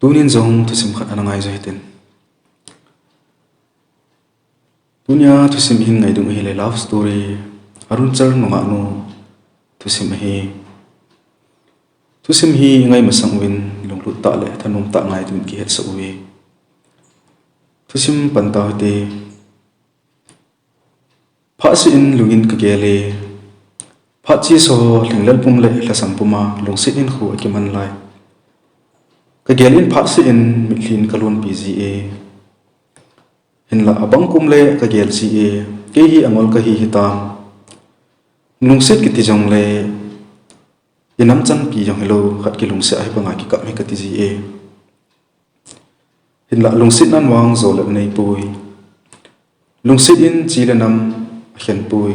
tunin zong thu sim khat anangai zo hitin tunia thu sim hin ngai dung hi le love story Arunachal nungahnu thu sim hi ngai masang win lunglut ta le thanum ta ngai tun ki het sa uwi thu sim panta hote pha si in lungin ka gele pha chi so linglal pum le la sampuma lungsit in khu akiman lai ka gelin pha si in mithlin kalon pga hin la abang kum le ka gel si e ke hi angol ka hi hitam lungsit ki ti jong le inam chan pi jong hello khat ki lungse ai banga ki ka me ka ti ji e hin la lungsit nan wang zo le nei pui lungsit in chi le nam hian pui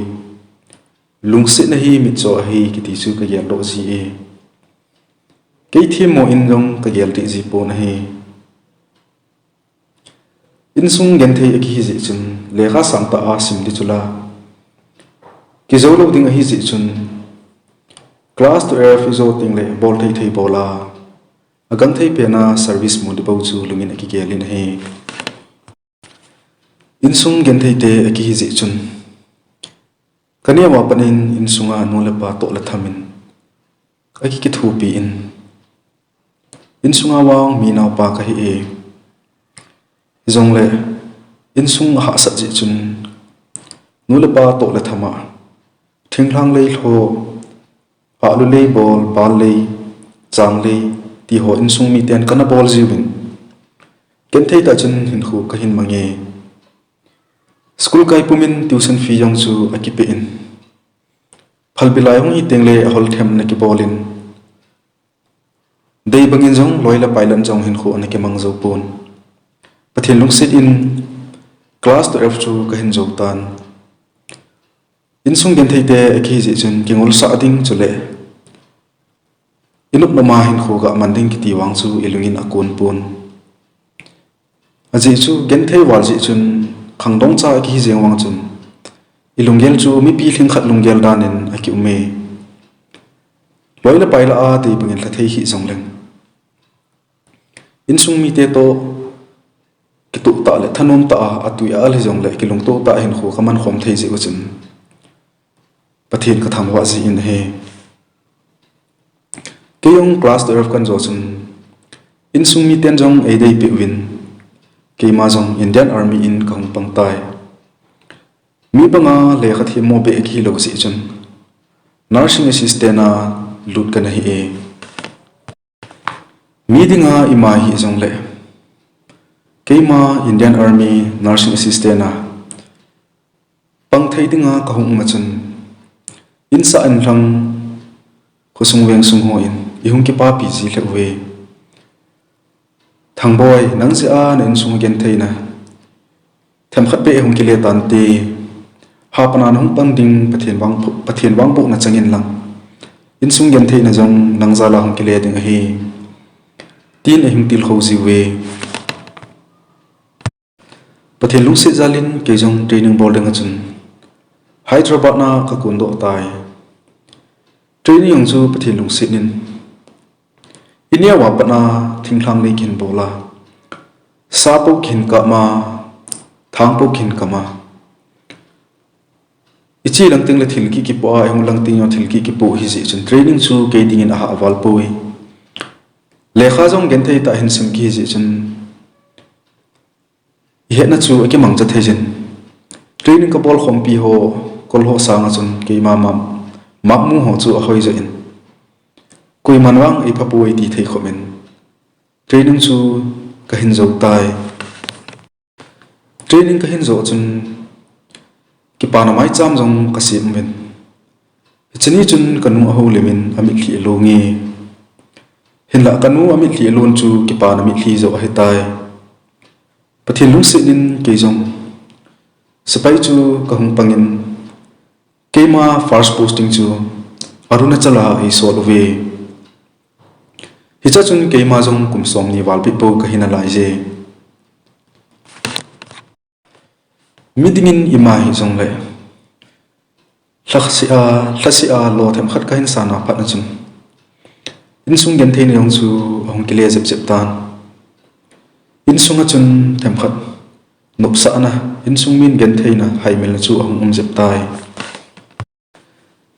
lungsit na hi mi cho hi ki ti su ka gel do ji e ke thi mo in jong ka gel ti ji po na hi in sung gen thei ki hi ji chun le kha sam ta a sim di chula ki zo lo ding a hi ji chun class to air fizo ting le bol thei thei bola agang thei pe na service mo di pau chu lungin ki gelin he in sung gen thei te ki hi ji chun kania wa panin in sunga no le pa to la thamin aki ki thu pi in sunga wang mi na pa ka hi e zong le in sung ha sa ji chun no le pa to la thama thinglang le tho alu le bol bal le chang le ti ho in sung mi ten kana bol jiwin ken thei ta chun hin khu ka hin mange school kai pumin tuition fee jong chu akipe in phal bilai hong i tengle hol them na ki bolin dei bangin jong loila pailan jong hin khu anake mangzo pon pathin lung sit in class to f chu ka hin zo tan in sung gen thei te aki ji chun kingol sa ding chule inup na ma hin khu ga manding ki ti wang chu ilungin akon pon aji chu gen thei wal ji chun khangdong cha ki jeng wang chun ilunggel chu mi pi thling khat lunggel danin aki ume loila paila a te bangin la thei hi zongleng in sung mi te to ki tu ta le thanom ta atui a le zongle ki lung to ta hin khu kaman khom thei ji uchun pathin ka tham wa ji in he ke yong class to kan zo chun in sung mi ten jong e dei pi win ke ma jong Indian Army in kong pang tai mi banga le khathi mo be ki lo si chun nursing assistant na lut kan hi e mi dinga ima hi jong le keima Indian Army nursing assistant na pang thei dinga ka hung ma chun in sa an rang khosung weng sung ho in ihung ki pa pi ji le we thang boy nang se a nen sung gen thei na them khat pe hung ki le tan ti ha panan hung pang ding pathian wang pu na changin lang in sung gen thei na jong nang za la hung ki le ding hi tin a hing til kho ji we pathian lung se jalin ke jong training board ding chun Hyderabad na ka kundo tai training yang chu pathian lung se nin inia wa pana thingthlang le kin bola sa po kin ka ma thang po kin ka ma ichi lang ting le thil ki po a eng lang ting yo thil ki po hi ji chun training chu ke ding in a awal poi le kha jong gen thei ta hin sim ki ji chun he na chu ki mang cha thei jin training ka bol khom pi ho kol ho sa nga chun ke ma mu ho chu a hoi ja in koi manwang i phapui ti thei khomen training chu ka hin zo tai training ka hin zo chun ki pana mai cham jong ka sim men chini chun kanu a ho lemin ami thli lo nge hin la kanu ami thli lon chu ki pana mi thli zo a hetai pathin lung sinin ke jong sapai chu ka hung pangin kema first posting chu Arunachal ai so love hicha chun keima jong kumsom ni walpi po ka hina lai je midingin ima hi jong le hlasia lo them khat ka hin sana phat na chun in sung gen thein yong chu hong kile jep jep tan in sunga chun them khat nop sa na in sung min gen theina haimel chu ahum jep tai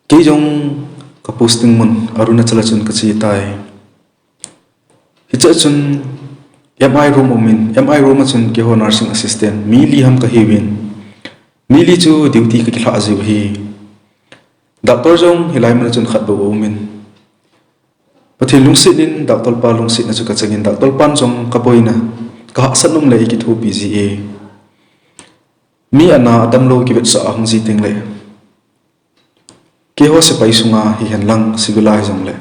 ke jong ka posting mun Arunachal chun ka chi tai hi cha chun MI room chun ke ho nursing assistant mi li ham ka hiwin mi li chu duty ka khla aziu hi doctor jong hilai man chun khat bo min pathil lungsit in doctor pa lungsit na chu ka changin doctor pan jong ka boina ka sanum le ki thu PGA mi ana adam lo ki bet sa hung ji ting le ke ho se pai sunga hi hen lang civilized jong le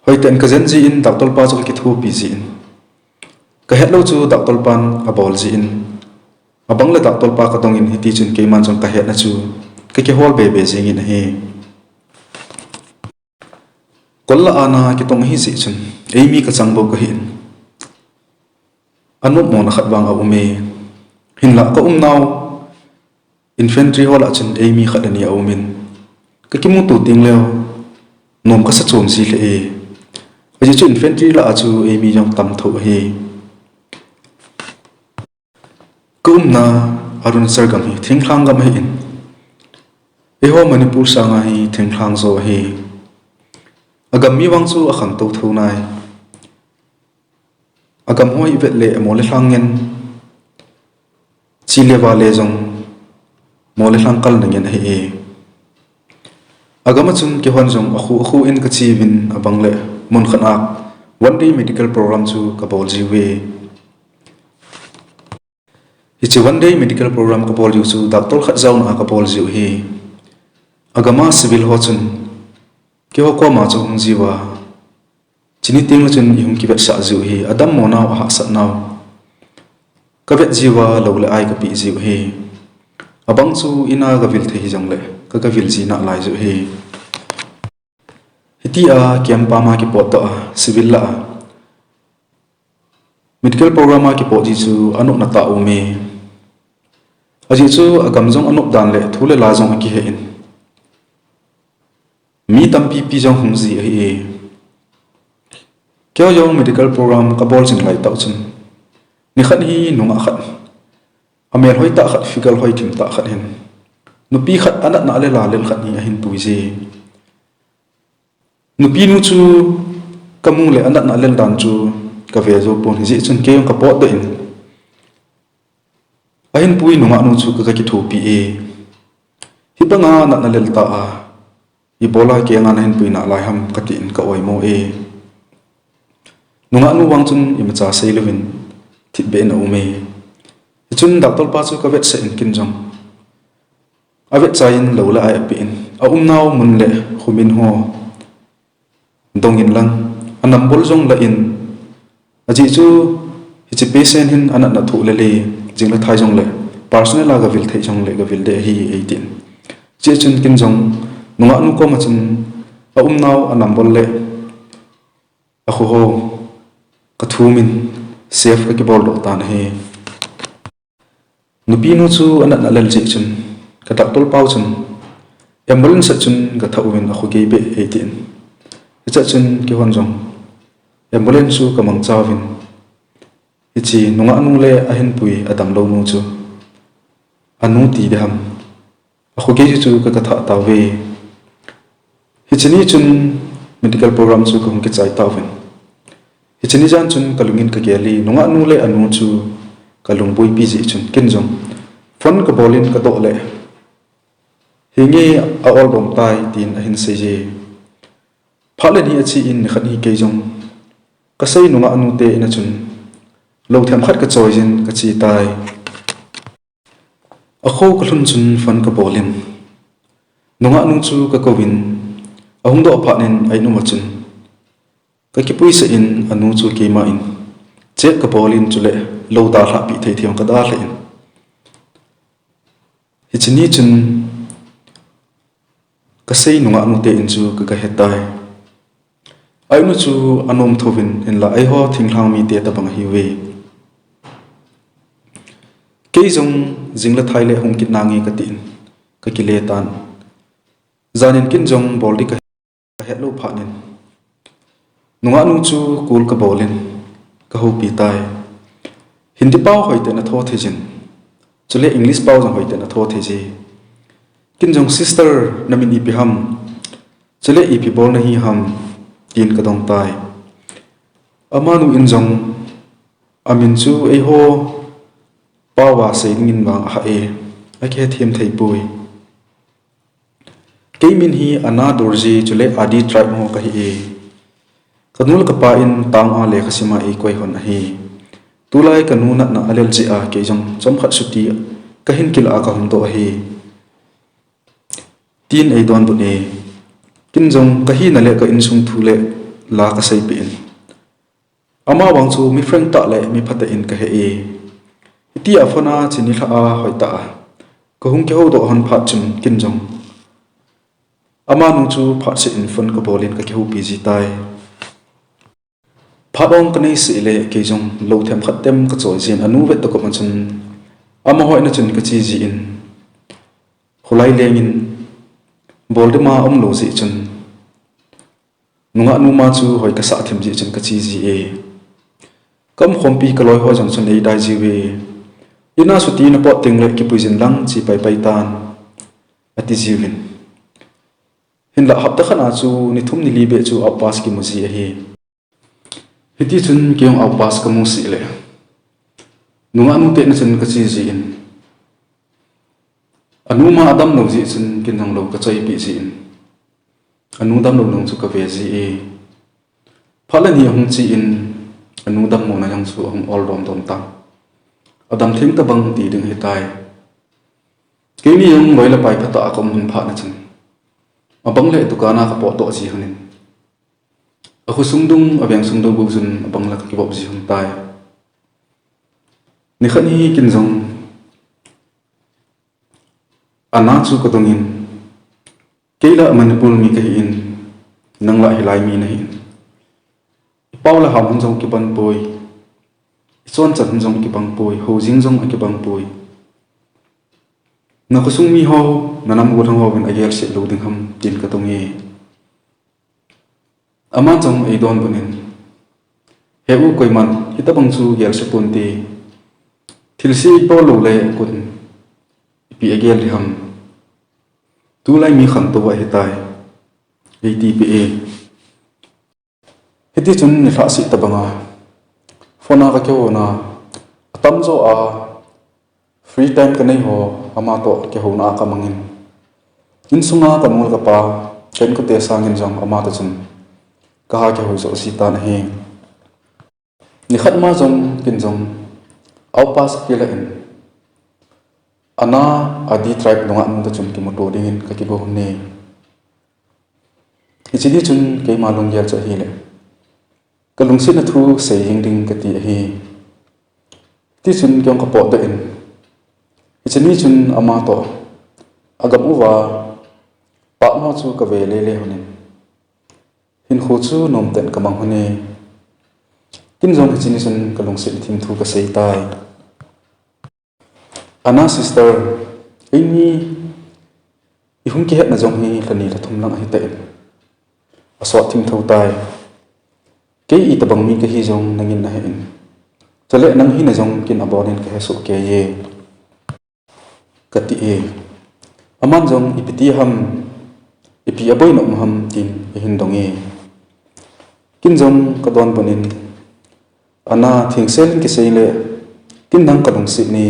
hoi ten ka zen ji in doctor pa jong ki thu PGA in ka het lo chu doctor pan abol ji in abang le doctor pa ka dong in hiti chun ke man jong ka het na chu ke hol be jing in he kolla ana ki tong hi ji chun ei ka chang bo ka hin anu mo na khat wang aume hin la ka naw infantry hola chun ei mi khat ani aumin ka kimu tu ting leo nom ka sa chom si le e aji chu infantry la chu ei mi jong tam tho he kumna Arunachal gam hi thingthlang gam hi in e ho Manipur sanga hi thingthlang zo hi agam mi wang chu a khang to tho nai agam hoi vet le mole hlangen chi le wa le jong mole hlang kal ngen he e agam chun ke hon jong khu in ka chi win abang le mon khana one day medical program chu ka bol ji we hi chi one day medical program ka bol ju chu doctor khat zaun a ka bol ji hi agama civil ho chun ke ho ko ma chu hung ji wa chini ting la chun ihum ki vet sa ju hi adam mo naw ha sa naw ka vet ji wa lo le ai ka pi ji hi abang chu ina ga vil the hi jong le ka vil ji na lai ju hi hiti a kiam pa ma ki pot to civil la medical program ki pot ji chu anu na ta u me aji chu agam jong anu dan le thule la jong ki he in mi tam pi jong hung ji hi kyo yong medical program ka bol chin lai tau chun ni khat hi nunga khat amel hoi ta khat figal hoi thim ta khat hen nupi khat anat na le la len khat ni a hin pui ji nupi nu chu kamu le anat na len dan chu ka ve zo pon ji chun ke yong ka pot de in a hin pui nunga nu chu ka ki thu pi e hi banga anat na lel ta a i bola ke nga na hin pui na lai ham ka ti in ka oi mo e nungah nu wang chun imacha sei lovin thit be na ume chun doctor pa chu ka vet se in kin jong a vet chain lo la ai pi in a naw mun le khumin ho dong in lang anam bol jong la in aji chu hi chi patient hin anat na thu le le jing la thai jong le personal la ga vil thai jong le ga vil de hi 18 che chun kin jong nungah nu ko ma chun a naw anam bol le a khu ho ka thumin safe ka ki bol do tan he nupi nu chu anat na lel ji chun ka dak tol pau chun ambulance chun ka thawin a khu ge be 18 cha chun ki hon jong ambulance chu ka mang chawin ichi nungah nu le a hin pui adam lo nu chu anu ti de ham a khu ge chu ka tha ta we hichini chun medical program chu ka hung ki chai tawin hichini jan chun kalungin ka geli nungah nu le anu chu kalung boi pi ji chun kin jong phone ka bolin ka do le hingi a ol bom tai tin a hin se je phale ni achi in khat hi ke jong ka sei nungah nu te ina chun lo tham khat ka choi jin ka chi tai a kho ka hlun chun phone ka bolin nungah nu chu ka kowin ahung do phanin ai nu ma chun ka ki pui se in anu chu ke ma in che ka bolin chule lo da hla pi thei thiam ka da hla in hi chini chun ka sei nunga anu te in chu ka hetai ai nu chu anom thovin in la ai ho thingthlang mi te ta bang hi we ke jong jingla thaile hong kit nangi ka tin ka ki le tan zanin kin jong boldi ka hetlo phanin nunga nu chu kul ka bolin ka ho pi tai Hindi pau hoi te na tho the jin chule English pau jang hoi te na tho the ji kin jong sister namin ipi ham chule ipi bol na hi ham tin ka dong tai amanu in jong amin chu ei ho pawa se ngin wang ha e akhe thiam thei pui keimin hi ana dorji chule adi tribe ho ka hi e kanul ka pa in tang a le khasima e koi hon hi tulai kanuna na alel ji a ke jong chom khat suti kahin kil a ka hum to hi tin ei don bu ne kin jong ka hi na le ka in sung thu le la ka sei pi in ama wang chu mi friend ta le mi phata in ka he e ti afana chini tha a hoita ko hung ke ho do hon phat chun kin jong ama nu chu phat se in fon ko bolin ka ke hu pi ji tai phabong ka nei si le ke jong lo them khat tem ka choi jin anu vet to ko man chun ama hoi na chun ka chi ji in khulai leng in bol de ma lo ji chun nungah nu ma chu hoi ka sa them ji chun ka chi ji e kam khompi ka loi ho jong chun ei dai ji we ina su ti na po ting le ki puizin lang chi pai pai tan ati jiwin hin la hap ta khana chu ni thum ni li be chu apas ki mu ji hi hiti chun kyong apas ka mu si le nungah nu te na chun ka chi ji in anu ma adam no ji chun kin hang lo ka chai pi ji in anu dam lo nong chu ka ve ji e phala ni hung chi in anu dam mo na yang chu hung all dom dom ta adam thing ta bang ti ding hitai ke ni yung loi la pai phata akom hun pha na chun abang le tukana ka po to ji hanin aku sungdung abyang sungdung bu jun abang la ki bob ji hun tai ni khani kin jong ana chu ko dongin keila manipul mi ka in nangla hilai mi nei paula ham hun jong ki ban poi chon chan jong ki bang poi ho jing jong ki bang poi na ko sung mi ho nanam go thang ho ben agel se lo ding ham tin ka tongi ama jong ei don bunin he u koi man hita bang chu gel se pun ti thilsi po lo le kun pi agel ri ham tu lai mi kham to wa hitai ei ti pe e hiti chun ni tha si ta banga phona ka kyo na tam zo a free time ka nei ho ama to ke ho na ka mangin in sunga ka mul ka pa ken ko te sangin jong ama ta chun ka ha ke ho zo si ta na he ni khat ma jong kin jong au pas ke la in ana adi tribe nungah nu ta chun ki moto dingin ka ki bo ne ichini chun ke ma lung yal cha hi le kalung sin na thu sei hing ding ka ti hi ti chun kyong ka po da in ichini chun ama to agam uwa pa ma chu ka ve le le honin hin khu chu nom ten ka mang hone kin jong ichini chun kalung sin thim thu ka sei tai ana sister ini ihum ki het na jong hi lani la thum lang hi ta in aswa thim tho tai ke i tabang mi ka hi jong nangin na hin chale nang hi na jong kin abonin ka hesu ke ye kati e aman jong ipiti ham ipi aboy no ham tin hin dong e kin jong ka don bonin ana thingsel ki seile kin nang ka dong si ni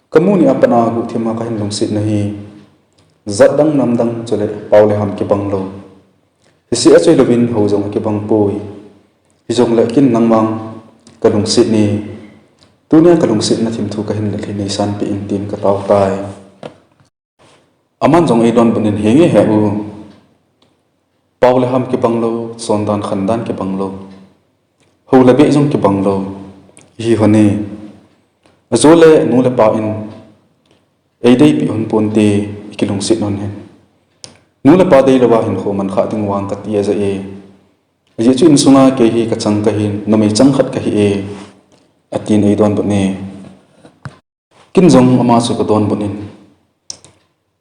kamuni apana gu thima ka hin long sit na hi Jatdang namdang chole paule ham ki banglo si achoi lovin ho jong ki bang poi hi jong le kin nangmang kalung sit ni tunia kalung sit na thim thu ka hin le ni san pi in tin ka taw tai aman jong ei don bunin henge he u paule ham ki banglo sondan khandan ki banglo ho la be jong ki banglo hi hone azole nu le pa in ei dei pi hun pon te kilung sit non hen nu le pa dei lawa hin kho man kha ting wang ka tia za e ji chu in sunga ke hi ka chang ka hin no mei chang khat ka hi e atin ei don bu ne kin jong ama su ka don bunin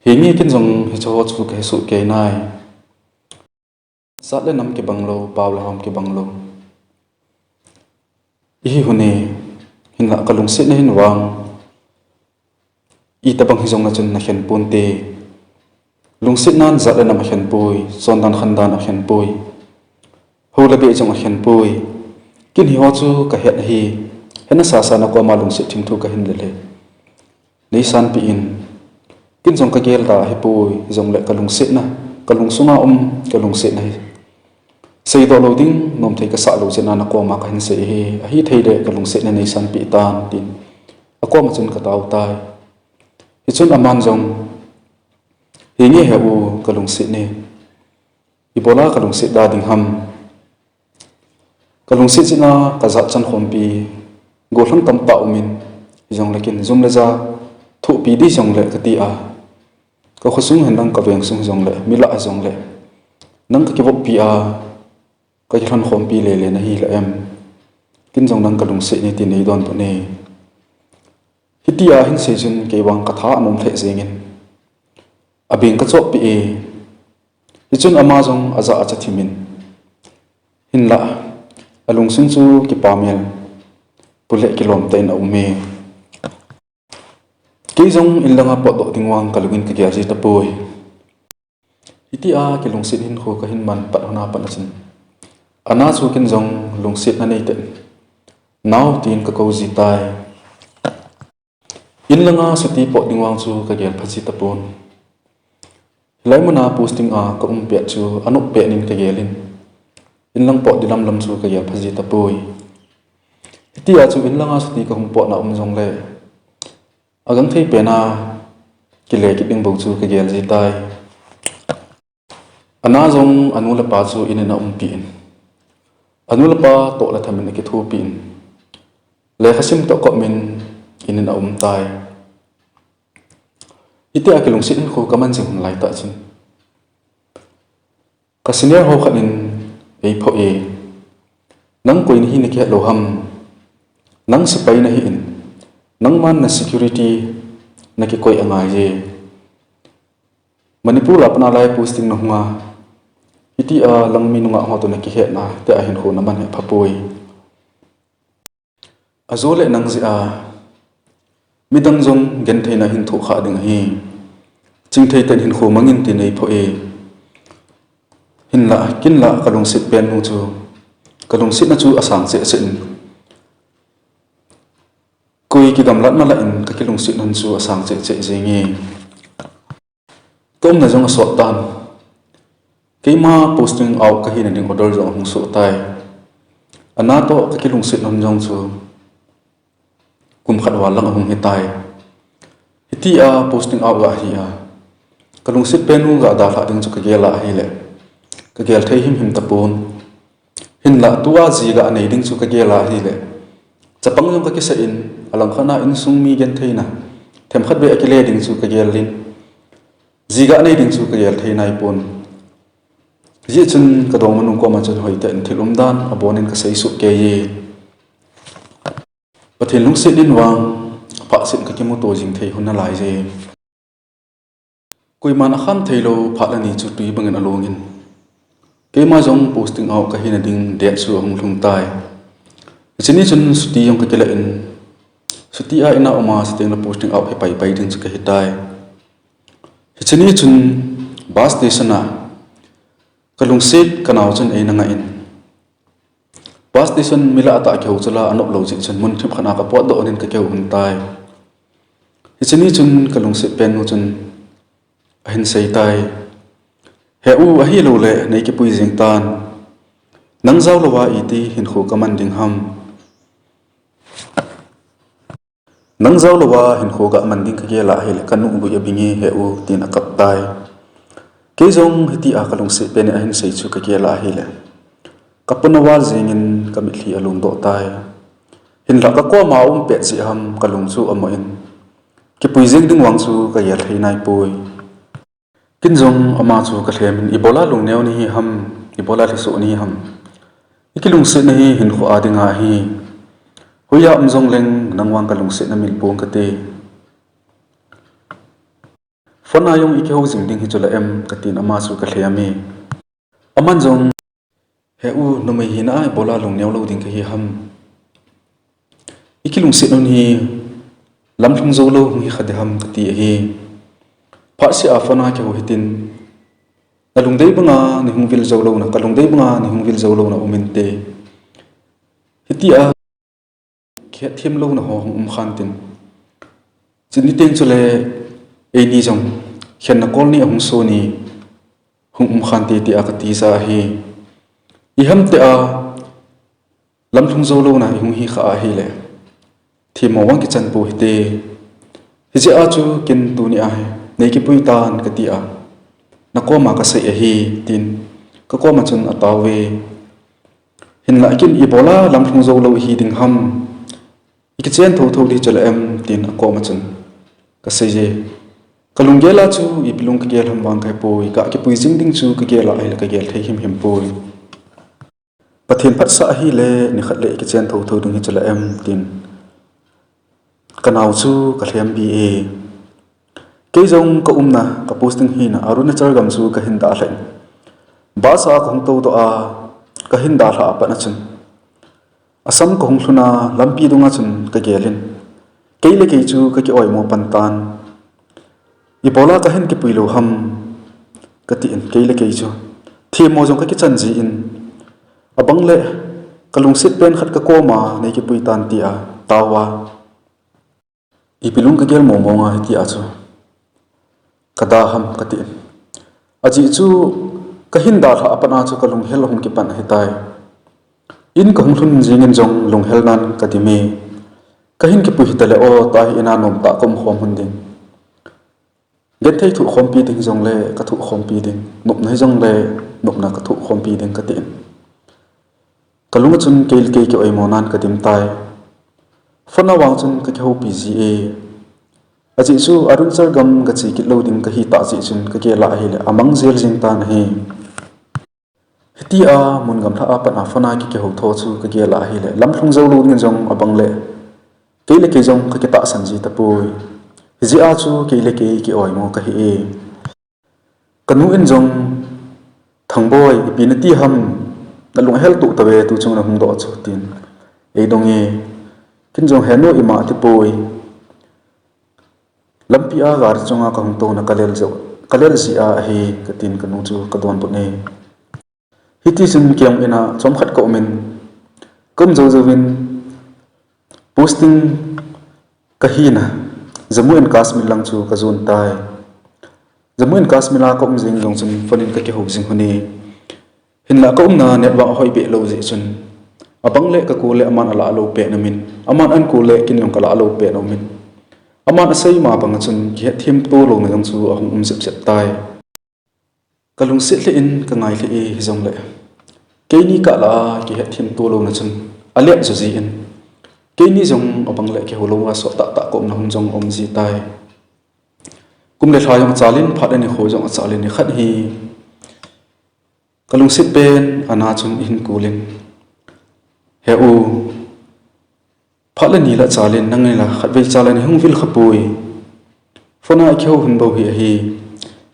he mi kin jong he cho chu ke su ke nai sat le nam ke banglo paw la ham ke banglo hi hune hin la kalung sit na hin wang i tabang hizong na chun na hen punte lung sit nan zat na ma hen pui son dan khan dan a hen pui ho la be jong a hen pui kin hi ho chu ka het hi hena sa sa na ko ma lung sit thim thu ka hin le le nei san pi in kin jong ka gel da hi pui jong le kalung sit na kalung sunga kalung sit na hi sei do lo ding nom thei ka sa lo chena na ko ma ka hin se hi thei de kalung sit na nei san pi tan tin a ko ma chun ka taw tai hi chun aman jong hi nge he u kalung sit ne i bola kalung sit da ding ham kalung sit china ka za chan khom pi go hlang tam ta umin jong lekin zum le za thu pi di jong le ka ti a ka khosung han dang ka beng sung jong le mila a jong le nang ka ki bok pi a ka hlan khom pi le le na hi la em kin jong nang kalung sit ni ti nei don pu ne hi ti a hin se jun ke wang ka tha anom the zengin abing ka chop pi e hi chun ama jong aza acha thimin hin la alung sung chu ki pamel pule kilom tain au me ke jong in langa pot do dingwang kalungin ka gya ji ta poi iti a kilung sit hin kho ka hin man pat hona pan chin ana chu kin jong lung sit na nei ten naw tin ka ko ji tai in langa suti pot dingwang chu ka gel phaji ta pon laimuna posting a ka pe chu anu pe nin ka gelin in lang pot dilam lam chu ka gel phaji ta poi iti a chu in langa suti ka hum pot na jong le agang thei pe na kile ki ding bo chu ka gel ji tai ana jong anu la pa chu in na pi in anu la pa to la thamin ki thu pi in le khasim to ko min in na tai iti a kilung sit kho kaman jing hun lai ta chin ka senior ho khanin ei pho e nang koin hi ne ke Lhouvum nang sipai na hi in nang man na security na ki koi angai je Manipur apna lai posting na hunga iti a langmi nunga ho to na ki he na te a hin kho na man he phapoi azole nang zi a midang jong gen theina hin thu kha ding hi ching thei ten hin kho mangin ti nei pho e hin la kin la kalung sit pen nu chu kalung sit na chu asang che sen koi ki gam lat na la in ka kilung sit nan chu asang che che zingi tom na jong a sot tan keima posting out ka hin ding order jong hung so tai ana to ka kilung sit nan jong chu kum khat wa lang hung hitai hiti a posting out ga hi a kalung sit penu ga da la ding chu ka gela hi le ka gel thei him tapon hin la tuwa ji ga nei ding chu ka gela hi le chapang jong ka ki sa in alang khana in sung mi gen theina them khat be akile ding chu ka gel lin ji ga nei ding chu ka gel thei nai pon ji chun ka dong manung ko ma chun hoi ten thilum dan abonin ka sei su ke yi pathin lung sit din wang pha sin ka kimu to jing thei hunna lai je koi man kham theilo pha la ni chu tui bangin alongin ke ma jong posting out ka hin ding det su hong lung tai chini chun suti yong ka kela in suti a ina oma siteng na posting out he pai pai ding chu ka hitai chini chun bus station a kalung sit kanaw chun e na nga in bus station mila ata kheu chula anop lo jing chun mun thip khana ka pot do nin ka kheu hun tai chini chun kalung sit pen nu chun ahin sei tai he u a hi lo le nei ki pui jing tan nang zaw lo wa iti hin kho kaman ding ham nang zaw lo wa hin kho ga man ding ka ge la hi le kanu bu ya bingi he u tin akap tai ke jong hiti a kalung sit pen ahin sei chu ka ge la hi le kapuna wa jingin kamithli alung do tai hin la ka ko ma pe chi ham kalung chu amo in ki pui jing ding wang chu ka yel thei nai pui kin jong ama chu ka thlemin ibola lung neu ni ham ibola thisu ni ham ikilung sit na hi hin kho adinga hi hoya jong leng nangwang kalung sit na mil pong ka te fona yong iki ho jing ding hi chula em ka tin ama chu ka thleami aman jong he u numai hi na ibola lung neu lo ding ka hi ham ikilung sit non hi lam thung zo lo hi khadham ti hi pha si afana ke ho hitin kalung dei banga ni hungvil zo lo na kalung dei banga ni hungvil zo lo na umente hiti a khe thiam lo na ho khan tin chini teng chule ei ni jong khen na kol ni hung so ni hung khan ti akati sa hi i ham te a lam thung zo lo na hung hi kha hi le thi mo wang ki chan pu hi te hi je a chu kin tu ni a nei ki pui tan ka ti a na ko ma ka sai a hi tin ka ko ma chun atawe hin la kin i bola lam thung zo lo hi ding ham ik chen tho di chala em tin a ko ma chun ka sai je kalung gela chu i pilung ka gel ham wang kai poi ka ki pui jing ding chu ka gela ai la ka gel thei him poi pathin phat sa hi le ni khat le ki chen tho ding hi chala em tin kanau chu ka hliam bi e ke jong ka umna ka posting hi na Arunachal gam chu ka hin da hlen ba sa ka hong to to a ka hin da hla pa na chun asam ka hong thluna lampi dunga chun ka gelin keile ke chu ka ki oi mo pantan i bola ka hin ki puilo ham ka ti in keile ke chu thi mo jong ka ki chan ji in abang le kalung sit pen khat ka ko ma nei ki pui tan ti a tawa ipilung ka gel mo nga hiti a chu kada ham kati aji chu ka hin da tha apana chu kalung hel hum ki pan hitai in ka hung thun jingin jong lung hel nan ka ti me ka hin ki pu hitale o ta hi ina nom ta kom khom hun ding get thei thu khom pi ding jong le ka thu khom pi ding nop nai jong le nop na ka thu khom pi ding ka ti kalung chun kel ke ki oi mo nan ka dim tai fona wang chun ka khau pi ji e aji chu Arunachal gam ka chi ki lo ding ka hi ta chi chun ka ke la hi le amang zel jing tan he hiti a mun gam tha a pa na fona ki ke ho tho chu ka ke la hi le lam thlung zo lu ngin jong abang le ke le ke jong ka ke ta san ji ta pui ji a chu ke le ke ki oi mo ka hi e kanu in jong thang boy pi na ti ham na lung hel tu ta ve tu chung na hung do chu tin ei dong e kin jong heno ima ti poi lampi a gar chunga ka hung to na kalel si a hi ka tin ka nu chu ka don bu ne hiti sun kyam ina chom khat ko min kum zo zo win posting ka hi na jamu en kasmil lang chu ka zon tai jamu en kasmila ko jing jong chun fonin ka ki ho jing huni hin la ko na network hoi be lo ji chun abang le ka ko le aman ala lo pe na min aman an ko le kin yong kala lo pe no min aman asai ma bang chun ge thim to lo na jong chu ahum sep tai kalung sit le in ka ngai le e jong le ke ni ka la ge thim to lo na chun ale zo ji in ke ni jong abang le ke ho lo wa so ta ko na hum jong om ji tai kum le thayong chalin phat ani kho jong chalin ni khat hi kalung sit pen ana chun in kulin he u phala ni la chalin nangai la khatwei chalani hungvil khapui fona kheu hun bo hi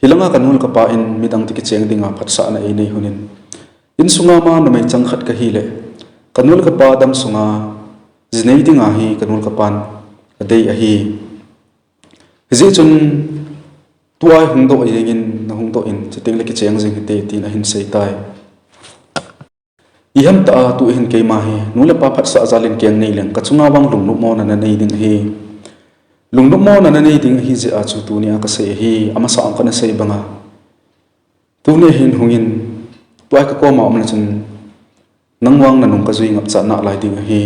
hilanga kanul ka pa in midang tiki cheng dinga phatsa na ei nei hunin in sunga ma na mai chang khat ka hi le kanul ka pa dam sunga jinei dinga hi kanul ka pan adei a hi ji chun tuai hung do yengin na hung do in chiting le ki cheng jing te tin a hin sei tai iham ta tu hin ke ma he nula pa phat sa zalin keng nei leng ka chunga wang lung nu mo na nei ding hi lung nu mo na nei ding hi je a chu tu nia ka sei hi ama sa ang ka na sei banga tu ne hin hungin tuai ka ko ma om na chun nangwang na nung ka zui ngap cha na lai ding hi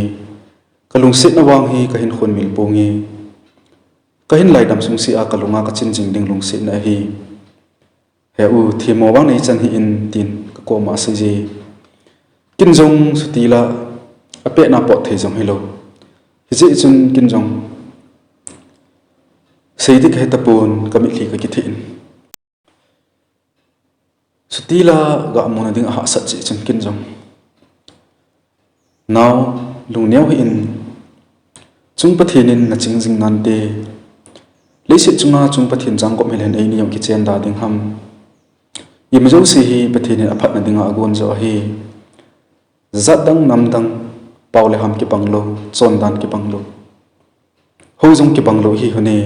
kalung sit na wang hi ka hin khon mil pongi ka hin lai dam sung si a kalunga ka chin jing ding lung sit na hi he u thi mo wang nei chan hi in tin ka ko ma se ji kin jong sutila ape na pot thei jong hilo hi chun kin jong seidik he tapun kami thli ka ki thin sutila ga amona ding ha sat chi chun kin jong now lung neu hi in chung pathinin na ching jing nan te leisit chunga chung pathin jang ko melen ei ni yong ki chen da ding ham yimjo si hi pathinin aphat na dinga agon zo hi Jatdang namdang paule ham ki panglo chon dan ki panglo hô dòng ki bang lo hi hone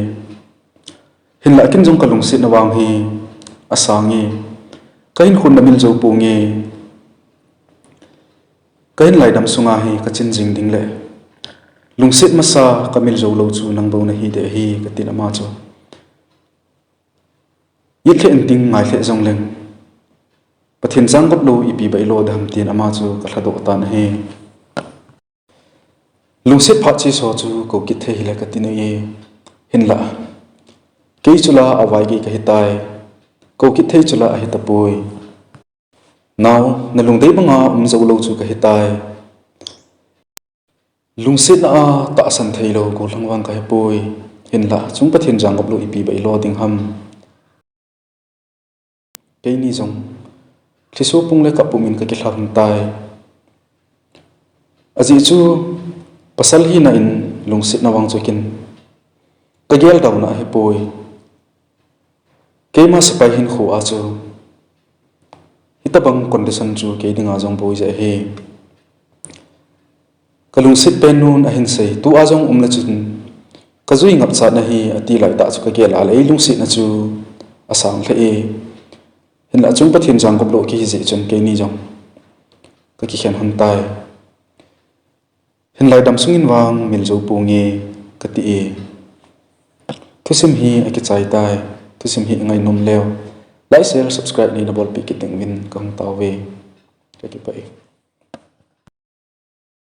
hin la kin jong ka lung sit na wang hi asangi kain khun namil zo pu nge kain lai dam sunga hi ka chin jing ding le lung sit masa kamil zo lo chu nang bo na hi de hi ka tin ama chu yit khe ending ngai khe jong leng pathin jang gop lo ipi bai lo dam tin ama chu ka thado ta na he lung sit pha chi so chu ko ki the hi la ka tin ye hin la ke chula awai gi ka hitai ko ki the chula a hitapui now na lung dei banga zo lo chu ka hitai lung sit na a ta san thei lo ko langwang ka hepui hin la chung pathin jang gop lo ipi bai lo ding ham ke ni jong thliso pung le ka pumin ka ki thlang tai aji chu pasal hi na in lung sit na wang chokin ka gel daw na hepui ke ma sipai hin khu a chu hitabang condition chu ke dinga jong boi ja he kalung sit pen nun a hin sei tu a jong umla chun ka zui ngap cha na hi ati lai ta chu ka gel a lei lung sit na chu asang hle e hin la chung pathin jang gop lo ki hi je chun ke ni jong ka ki khen hun tai hin lai dam sungin wang mil zo pu nge ka ti e thusim hi a ki chai tai thusim hi ngai nom leo like share subscribe ni na bol pi ki teng win kang tawe ka ki pai